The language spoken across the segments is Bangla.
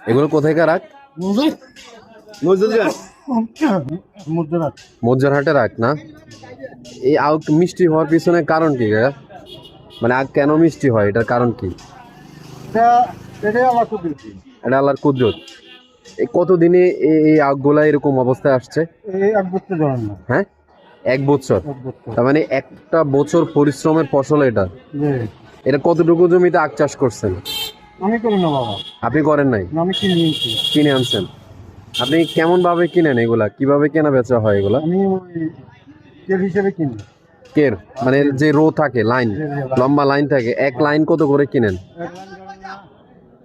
এগুলো কোথায়কার আখ? মজ্জারহাটের আখ না? এই আখ মিষ্টি হওয়ার পিছনে কারণ কি কাকা? মানে আখ কেন মিষ্টি হয়, এটার কারণ কি? এটা আল্লাহর কুদরত। এই কতদিনে এই আখগুলা এরকম অবস্থায় আসছে? হ্যাঁ, 1 বছর। তার মানে একটা বছর পরিশ্রমের ফসল এটা। এটা কতটুকু জমিতে আখ চাষ করছেন? আমি করি না বাবা। আপনি করেন নাই? আমি কিনে আনছেন। আপনি কেমন ভাবে কিনেন এগুলা? কিভাবে কেনা বেচা হয় এগুলা? আমি তেল হিসেবে কিনি। কের মানে যে রো থাকে, লাইন, লম্বা লাইন থাকে, এক লাইন কত করে কিনেন?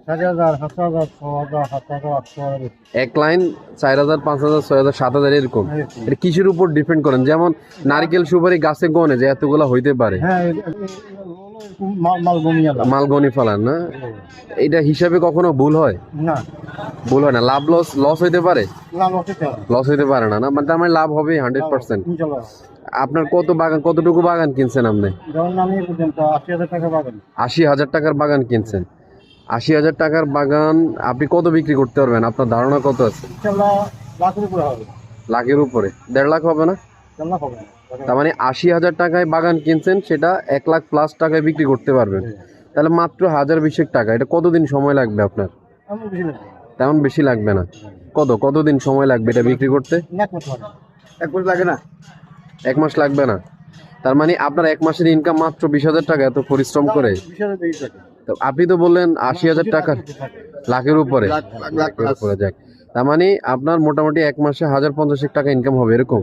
7,000, 7,000, 6,000, 7,000, 8,000। এক লাইন 4,000, 5,000, 6,000, 7,000 এরকম। এটা কিসের উপর ডিপেন্ড করেন? যেমন নারকেল সুপারি গাছে গনে যে এতগুলা হইতে পারে, হ্যাঁ, মালগনি ফেলান না? এটা হিসাবে কখনো ভুল হয়? না, ভুল হয় না। লাভ লস হইতে পারে? লস হইতে পারে না, না মানে তার মানে লাভ হবে 100%। আপনার কতটুকু বাগান কিনছেন আপনি? ধরুন আমি পর্যন্ত 80,000 টাকা বাগান। 80,000 টাকার বাগান কিনছেন। 80,000 টাকার বাগান আপনি কত বিক্রি করতে পারবেন? আপনার ধারণা কত আছে? লাখের উপরে হবে। লাখের উপরে? 1.5 লাখ হবে না? 1.5 লাখ হবে না। তার মানে 80,000 টাকায় বাগান কিনছেন, সেটা 1 লাখ প্লাস টাকায় বিক্রি করতে পারবেন। তাহলে মাত্র 1,020 টাকা। এটা কতদিন সময় লাগবে আপনার? তেমন বেশি লাগবে না। কতদিন সময় লাগবে এটা বিক্রি করতে? 1 মাস লাগে না। 1 মাস লাগবে না? তার মানে আপনার 1 মাসের ইনকাম মাত্র 20,000 টাকা, এত পরিশ্রম করে। তো আপনি তো বললেন 80,000 টাকা, লাখের উপরে। লাখের উপরে যাক, তার মানে আপনার মোটামুটি 1 মাসে 1,050 টাকা ইনকাম হবে এরকম।